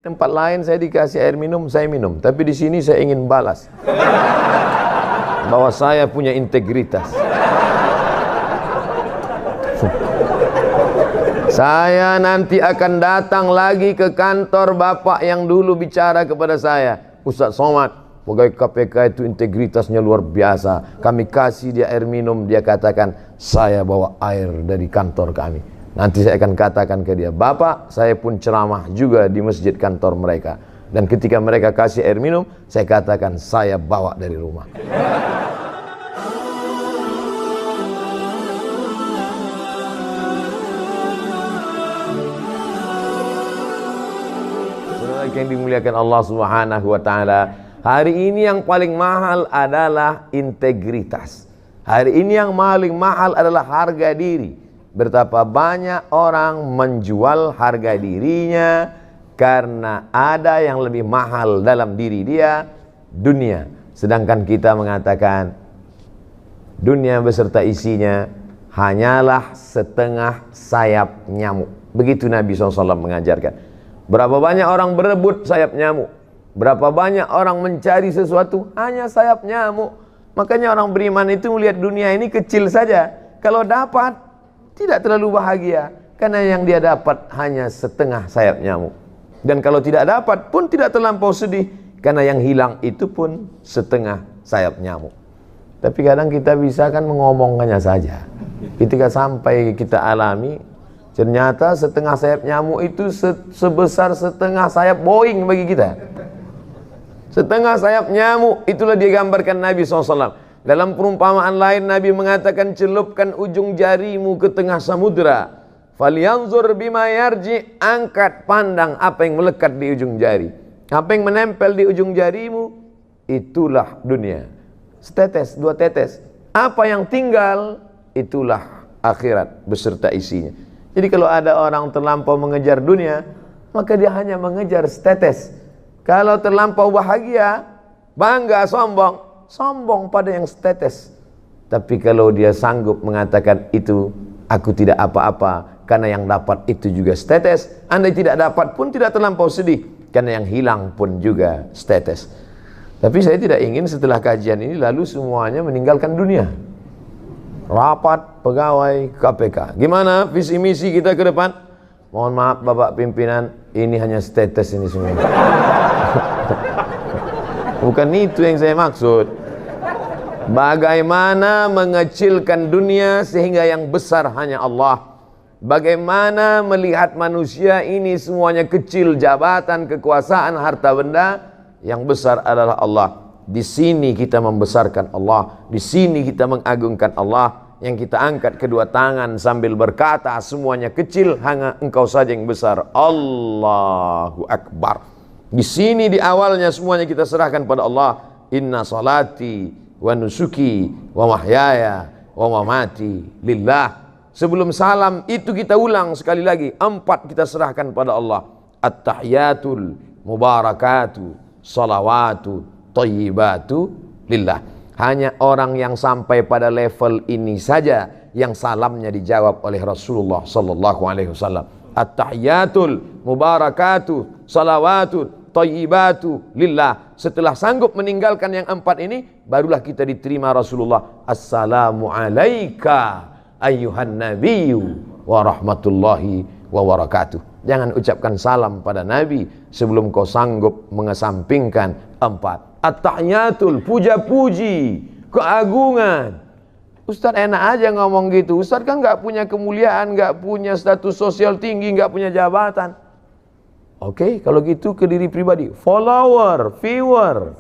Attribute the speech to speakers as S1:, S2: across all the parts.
S1: Tempat lain saya dikasih air minum, saya minum. Tapi di sini saya ingin balas bahwa saya punya integritas. Saya nanti akan datang lagi ke kantor bapak yang dulu bicara kepada saya, Ustaz Somad, pegawai KPK itu integritasnya luar biasa. Kami kasih dia air minum, dia katakan, saya bawa air dari kantor kami. Nanti saya akan katakan ke dia, Bapak, saya pun ceramah juga di masjid kantor mereka. Dan ketika mereka kasih air minum, saya katakan, saya bawa dari rumah. Saudara yang dimuliakan Allah Subhanahu wa taala, hari ini yang paling mahal adalah integritas. Hari ini yang paling mahal adalah harga diri. Betapa banyak orang menjual harga dirinya karena ada yang lebih mahal dalam diri dia, dunia. Sedangkan kita mengatakan dunia beserta isinya hanyalah setengah sayap nyamuk. Begitu Nabi SAW mengajarkan. Berapa banyak orang berebut sayap nyamuk, berapa banyak orang mencari sesuatu hanya sayap nyamuk. Makanya orang beriman itu melihat dunia ini kecil saja. Kalau dapat tidak terlalu bahagia, karena yang dia dapat hanya setengah sayap nyamuk. Dan kalau tidak dapat pun tidak terlampau sedih, karena yang hilang itu pun setengah sayap nyamuk. Tapi kadang kita bisa kan mengomongkannya saja. Ketika sampai kita alami, ternyata setengah sayap nyamuk itu sebesar setengah sayap Boeing bagi kita. Setengah sayap nyamuk, itulah digambarkan Nabi SAW. Dalam perumpamaan lain Nabi mengatakan, celupkan ujung jarimu ke tengah samudra, falyanzur bima yarji, angkat pandang apa yang melekat di ujung jari. Apa yang menempel di ujung jarimu, itulah dunia. Setetes, dua tetes. Apa yang tinggal, itulah akhirat beserta isinya. Jadi kalau ada orang terlampau mengejar dunia, maka dia hanya mengejar setetes. Kalau terlampau bahagia, bangga, sombong pada yang setetes. Tapi kalau dia sanggup mengatakan itu, aku tidak apa-apa, karena yang dapat itu juga setetes. Andai tidak dapat pun tidak terlampau sedih, karena yang hilang pun juga setetes. Tapi saya tidak ingin setelah kajian ini lalu semuanya meninggalkan dunia. Rapat pegawai KPK, gimana visi misi kita ke depan? Mohon maaf Bapak pimpinan, ini hanya setetes ini semua. Bukan itu yang saya maksud. Bagaimana mengecilkan dunia sehingga yang besar hanya Allah. Bagaimana melihat manusia ini semuanya kecil, jabatan, kekuasaan, harta benda, yang besar adalah Allah. Di sini kita membesarkan Allah, di sini kita mengagungkan Allah. Yang kita angkat kedua tangan sambil berkata, semuanya kecil, hanya Engkau saja yang besar. Allahu Akbar. Di sini di awalnya semuanya kita serahkan pada Allah. Inna salati wa nusuki wa mahyaya wa mamati lillah. Sebelum salam itu kita ulang sekali lagi, 4 kita serahkan pada Allah. At-tahiyatul mubarakatu salawatu thayyibatu lillah. Hanya orang yang sampai pada level ini saja yang salamnya dijawab oleh Rasulullah sallallahu alaihi wasallam. At-tahiyatul mubarakatu salawatu thayyibatu lillah. Setelah sanggup meninggalkan yang 4 ini, barulah kita diterima Rasulullah. Assalamu alayka ayyuhan nabiyyu wa rahmatullahi wa barakatuh. Jangan ucapkan salam pada Nabi sebelum kau sanggup mengesampingkan 4. At-tahiyatul, puja-puji, keagungan. Ustaz enak aja ngomong gitu. Ustaz kan gak punya kemuliaan, gak punya status sosial tinggi, gak punya jabatan. Oke, kalau gitu ke diri pribadi, follower, viewer.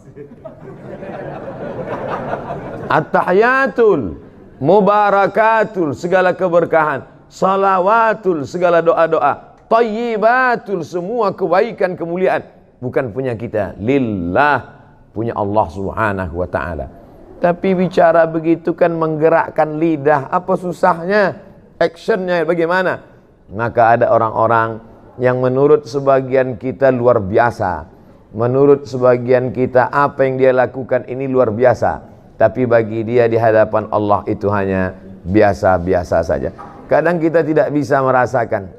S1: At-tahiyatul mubarakatul, segala keberkahan. Salawatul, segala doa-doa. Thayyibatul, semua kebaikan, kemuliaan. Bukan punya kita, lillah, punya Allah Subhanahu wa ta'ala. Tapi bicara begitu kan menggerakkan lidah. Apa susahnya? Actionnya bagaimana? Maka ada orang-orang yang menurut sebagian kita luar biasa. Menurut sebagian kita apa yang dia lakukan ini luar biasa. Tapi bagi dia di hadapan Allah itu hanya biasa-biasa saja. Kadang kita tidak bisa merasakan.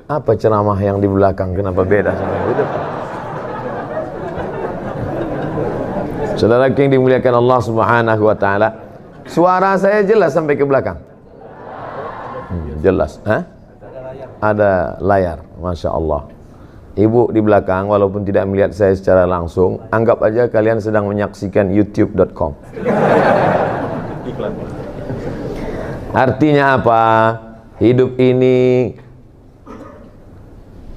S1: Apa ceramah yang di belakang? Kenapa beda sama yang di depan? Saudara yang dimuliakan Allah Subhanahu wa taala, suara saya jelas sampai ke belakang? Jelas. Hah? Ada layar. Masya Allah. Ibu di belakang walaupun tidak melihat saya secara langsung, anggap aja kalian sedang menyaksikan youtube.com. Artinya apa? Hidup ini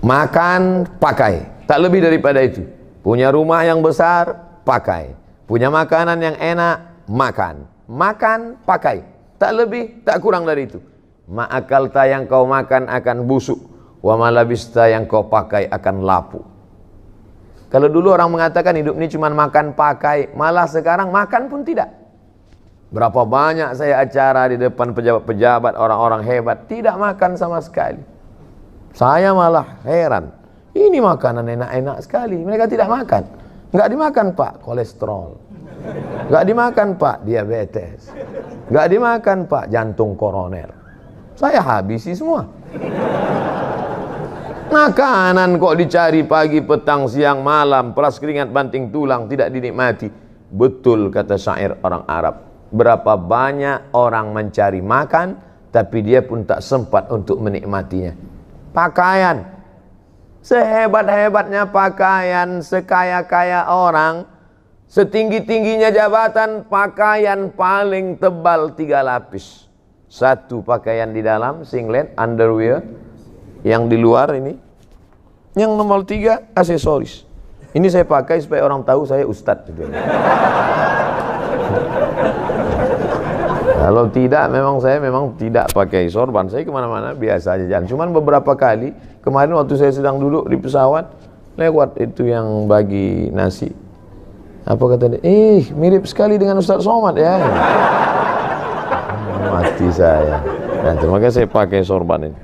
S1: makan, pakai, tak lebih daripada itu. Punya rumah yang besar, pakai. Punya makanan yang enak, makan. Makan, pakai, tak lebih, tak kurang dari itu. Ma'akalta yang kau makan akan busuk, wa malabista yang kau pakai akan lapu. Kalau dulu orang mengatakan hidup ini cuma makan, pakai, malah sekarang makan pun tidak. Berapa banyak saya acara di depan pejabat-pejabat, orang-orang hebat, tidak makan sama sekali. Saya malah heran, ini makanan enak-enak sekali, mereka tidak makan. Nggak dimakan Pak, kolesterol. Nggak dimakan Pak, diabetes. Nggak dimakan Pak, jantung koroner. Saya habisi semua. Makanan kok dicari pagi, petang, siang, malam, peras keringat, banting tulang, tidak dinikmati. Betul kata syair orang Arab. Berapa banyak orang mencari makan, tapi dia pun tak sempat untuk menikmatinya. Pakaian, sehebat-hebatnya pakaian, sekaya-kaya orang, setinggi-tingginya jabatan, pakaian paling tebal 3 lapis. Satu pakaian di dalam, singlet, underwear. Yang di luar ini. Yang nomor 3, aksesoris. Ini saya pakai supaya orang tahu saya ustadz. Kalau tidak, saya memang tidak pakai sorban. Saya kemana-mana biasa aja jalan. Cuman beberapa kali, kemarin waktu saya sedang duduk di pesawat, lewat itu yang bagi nasi. Apa kata dia? Mirip sekali dengan Ustaz Somad ya. Mati saya. Dan makanya saya pakai sorban ini.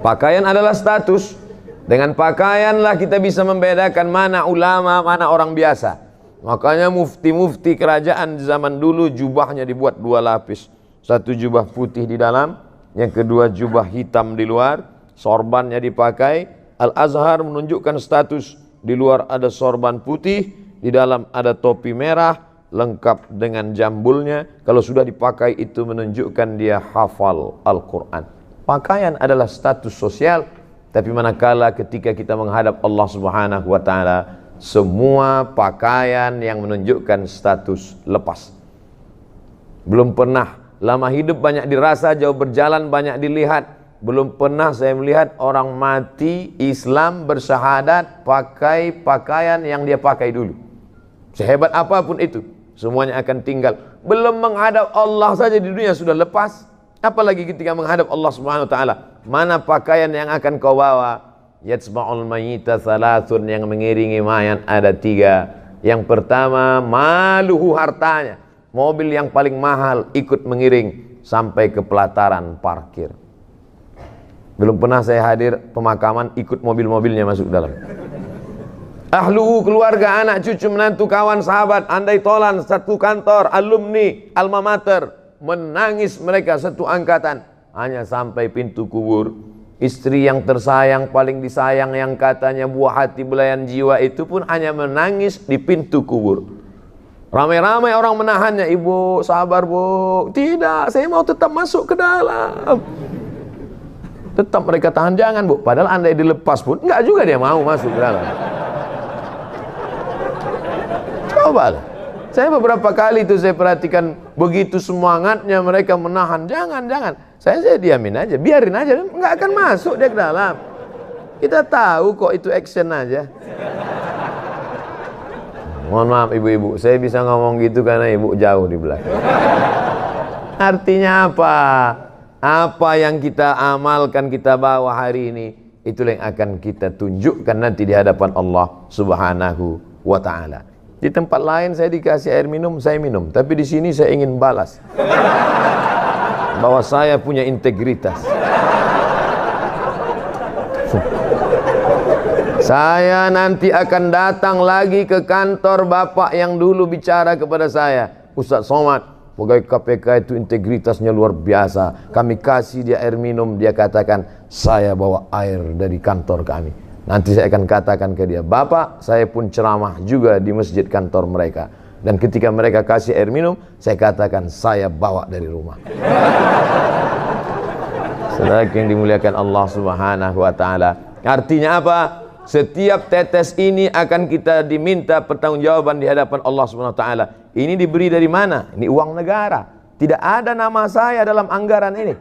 S1: Pakaian adalah status. Dengan pakaianlah kita bisa membedakan mana ulama, mana orang biasa. Makanya mufti-mufti kerajaan di zaman dulu jubahnya dibuat 2 lapis. Satu jubah putih di dalam, yang kedua jubah hitam di luar, sorbannya dipakai. Al-Azhar menunjukkan status, di luar ada sorban putih, di dalam ada topi merah, lengkap dengan jambulnya. Kalau sudah dipakai itu menunjukkan dia hafal Al-Quran. Pakaian adalah status sosial, tapi manakala ketika kita menghadap Allah Subhanahu wa ta'ala, semua pakaian yang menunjukkan status lepas. Belum pernah, lama hidup banyak dirasa, jauh berjalan banyak dilihat. Belum pernah saya melihat orang mati Islam bersyahadat pakai pakaian yang dia pakai dulu. Sehebat apapun itu, semuanya akan tinggal. Belum menghadap Allah saja di dunia sudah lepas, apalagi ketika menghadap Allah Subhanahu wa ta'ala. Mana pakaian yang akan kau bawa? Yatsba'ul mayyita thalathun, yang mengiringi mayat ada 3. Yang pertama, maluhu, hartanya. Mobil yang paling mahal ikut mengiring sampai ke pelataran parkir. Belum pernah saya hadir pemakaman ikut mobil-mobilnya masuk dalam. Ahluhu, keluarga, anak, cucu, menantu, kawan, sahabat, andai tolan, satu kantor, alumni, alma mater, menangis mereka satu angkatan, hanya sampai pintu kubur. Istri yang tersayang, paling disayang, yang katanya buah hati belayan jiwa, itu pun hanya menangis di pintu kubur. Ramai-ramai orang menahannya. Ibu sabar bu. Tidak, saya mau tetap masuk ke dalam. Tetap mereka tahan. Jangan bu. Padahal andai dilepas pun enggak juga dia mau masuk ke dalam. Cobalah. Saya beberapa kali itu saya perhatikan, begitu semangatnya mereka menahan. Jangan. Saya diamin aja, biarin aja, nggak akan masuk dia ke dalam. Kita tahu kok itu action aja. Mohon maaf ibu-ibu, saya bisa ngomong gitu karena ibu jauh di belakang. Artinya apa? Apa yang kita amalkan, kita bawa hari ini, itulah yang akan kita tunjukkan nanti di hadapan Allah Subhanahu wa ta'ala. Di tempat lain saya dikasih air minum, saya minum. Tapi di sini saya ingin balas bahwa saya punya integritas. Saya nanti akan datang lagi ke kantor bapak yang dulu bicara kepada saya, Ustaz Somad, pegawai KPK itu integritasnya luar biasa. Kami kasih dia air minum, dia katakan, saya bawa air dari kantor kami. Nanti saya akan katakan ke dia, Bapak, saya pun ceramah juga di masjid kantor mereka. Dan ketika mereka kasih air minum, saya katakan, saya bawa dari rumah. Saudara yang dimuliakan Allah Subhanahu wa Ta'ala. Artinya apa? Setiap tetes ini akan kita diminta pertanggungjawaban di hadapan Allah Subhanahu wa Ta'ala. Ini diberi dari mana? Ini uang negara. Tidak ada nama saya dalam anggaran ini.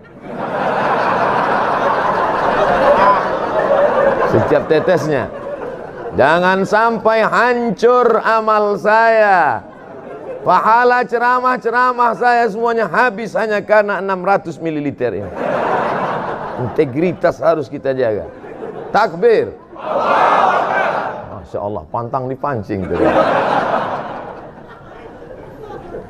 S1: Setiap tetesnya. Jangan sampai hancur amal saya. Pahala ceramah-ceramah saya semuanya habis hanya karena 600 ml ini. Integritas harus kita jaga. Takbir. Masya Allah, pantang dipancing tuh.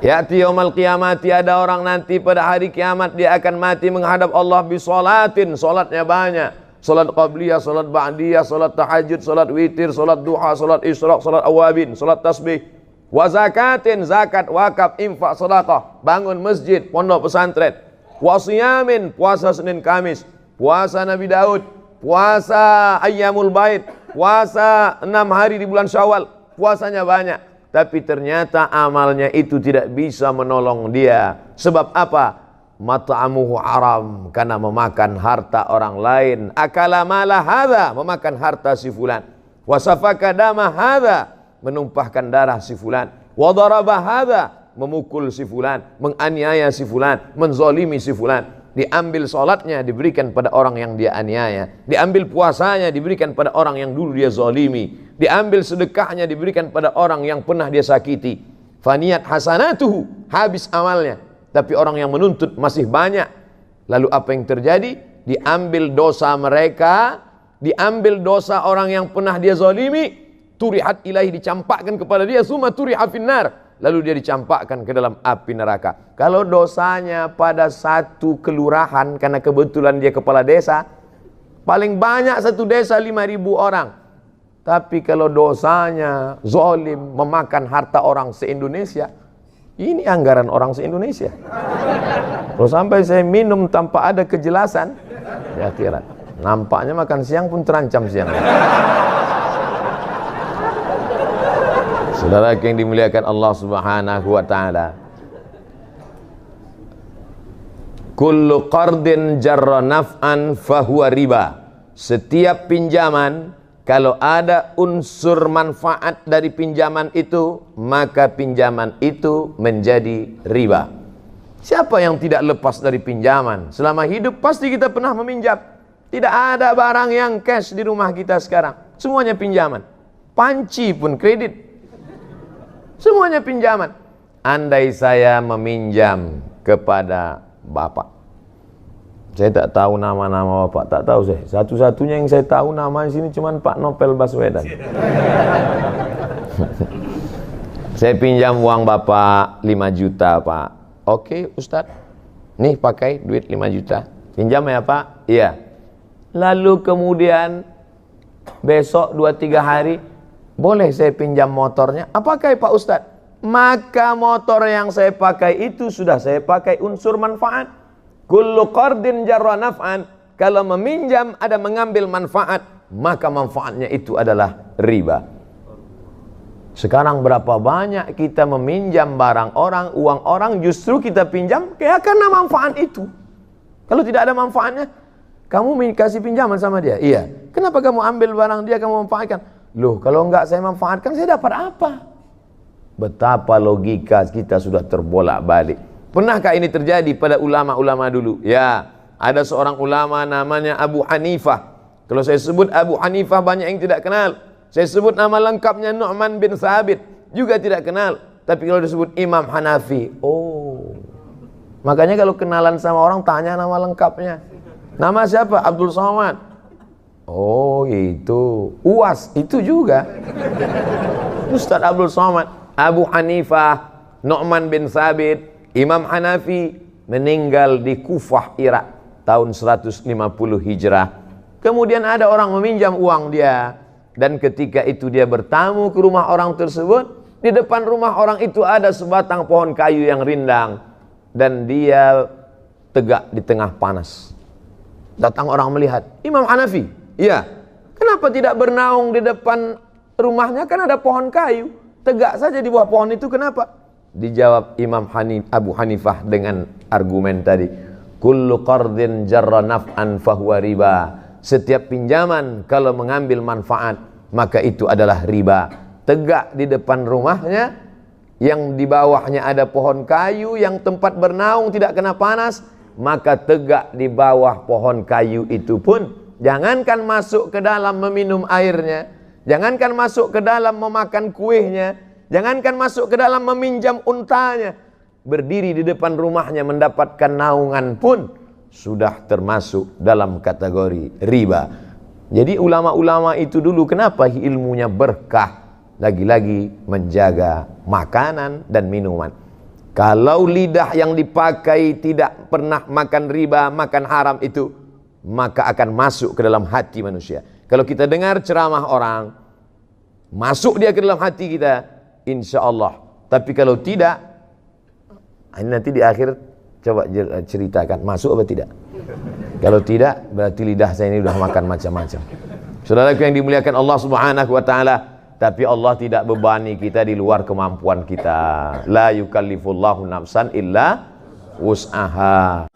S1: Ya'ti yaumal qiyamati, ada orang nanti pada hari kiamat dia akan mati menghadap Allah bisolatin, solatnya banyak. Solat qabliyah, solat ba'diyah, solat tahajud, solat witir, solat duha, solat isyraq, solat awabin, solat tasbih. Wa zakatin, zakat, wakaf, infak, sedekah, bangun masjid, pondok pesantren. Wa siyamin, puasa Senin Kamis, puasa Nabi Daud, puasa Ayyamul Bait, puasa 6 hari di bulan Syawal, puasanya banyak. Tapi ternyata amalnya itu tidak bisa menolong dia. Sebab apa? Mat'amuhu haram, karena memakan harta orang lain. Akala mala hadza, memakan harta si fulan. Wa safaka dama hadza, menumpahkan darah si fulan. Wa daraba hadza, memukul si fulan, menganiaya si fulan, menzalimi si fulan. Diambil salatnya diberikan pada orang yang dia aniaya, diambil puasanya diberikan pada orang yang dulu dia zalimi, diambil sedekahnya diberikan pada orang yang pernah dia sakiti. Faniyat hasanatuhu, habis amalnya, tapi orang yang menuntut masih banyak. Lalu apa yang terjadi? Diambil dosa mereka, diambil dosa orang yang pernah dia zalimi, turihat ilahi, dicampakkan kepada dia, summa turiha finnar, lalu dia dicampakkan ke dalam api neraka. Kalau dosanya pada satu kelurahan, karena kebetulan dia kepala desa, paling banyak satu desa 5.000 orang. Tapi kalau dosanya zalim, memakan harta orang se-Indonesia, ini anggaran orang se-Indonesia. Kalau sampai saya minum tanpa ada kejelasan, ya kira nampaknya makan siang pun terancam siang. Saudara yang dimuliakan Allah Subhanahu wa Ta'ala, kullu qardin jarra naf'an fahuwa riba. Setiap pinjaman, kalau ada unsur manfaat dari pinjaman itu, maka pinjaman itu menjadi riba. Siapa yang tidak lepas dari pinjaman? Selama hidup pasti kita pernah meminjam. Tidak ada barang yang cash di rumah kita sekarang, semuanya pinjaman. Panci pun kredit, semuanya pinjaman. Andai saya meminjam kepada Bapak, saya tak tahu nama-nama Bapak, tak tahu saya. Satu-satunya yang saya tahu nama di sini cuma Pak Novel Baswedan. Saya pinjam uang Bapak 5 juta, Pak. Oke, Ustadz. Nih pakai duit 5 juta. Pinjam ya, Pak? Iya. Lalu kemudian besok 2-3 hari, boleh saya pinjam motornya? Apakah Pak Ustadz? Maka motor yang saya pakai itu sudah saya pakai unsur manfaat. Kullu qardin jarra naf'an, kalau meminjam ada mengambil manfaat, maka manfaatnya itu adalah riba. Sekarang berapa banyak kita meminjam barang orang, uang orang, justru kita pinjam kayak karena manfaat itu. Kalau tidak ada manfaatnya, kamu kasih pinjaman sama dia. Iya. Kenapa kamu ambil barang dia, kamu manfaatkan? Loh, kalau enggak saya manfaatkan, saya dapat apa? Betapa logika kita sudah terbolak-balik. Pernahkah ini terjadi pada ulama-ulama dulu? Ya, ada seorang ulama namanya Abu Hanifah. Kalau saya sebut Abu Hanifah, banyak yang tidak kenal. Saya sebut nama lengkapnya Nu'man bin Thabit, juga tidak kenal. Tapi kalau disebut Imam Hanafi, oh. Makanya kalau kenalan sama orang, tanya nama lengkapnya. Nama siapa? Abdul Somad. Oh itu. UAS, itu juga. Ustaz Abdul Somad. Abu Hanifah, Nu'man bin Thabit, Imam Hanafi meninggal di Kufah, Irak tahun 150 Hijrah. Kemudian ada orang meminjam uang dia, dan ketika itu dia bertamu ke rumah orang tersebut. Di depan rumah orang itu ada sebatang pohon kayu yang rindang. dan dia tegak di tengah panas. Datang orang melihat, Imam Hanafi, iya, kenapa tidak bernaung di depan rumahnya, kan ada pohon kayu, tegak saja di bawah pohon itu, kenapa? Dijawab Abu Hanifah dengan argumen tadi, kullu qardin jarra naf'an fahuwa riba. Setiap pinjaman kalau mengambil manfaat, maka itu adalah riba. Tegak di depan rumahnya, yang di bawahnya ada pohon kayu, yang tempat bernaung tidak kena panas, maka tegak di bawah pohon kayu itu pun, jangankan masuk ke dalam meminum airnya, jangankan masuk ke dalam memakan kuihnya, jangankan masuk ke dalam meminjam untanya, berdiri di depan rumahnya mendapatkan naungan pun sudah termasuk dalam kategori riba. Jadi ulama-ulama itu dulu kenapa ilmunya berkah? Lagi-lagi menjaga makanan dan minuman. Kalau lidah yang dipakai tidak pernah makan riba, makan haram itu, maka akan masuk ke dalam hati manusia. Kalau kita dengar ceramah orang, masuk dia ke dalam hati kita, insya Allah. Tapi kalau tidak, ini nanti di akhir coba ceritakan, masuk apa tidak. Kalau tidak, berarti lidah saya ini sudah makan macam-macam. Saudaraku yang dimuliakan Allah Subhanahu wa Ta'ala, tapi Allah tidak bebani kita di luar kemampuan kita. La yukallifullahu nafsan illa wus'aha.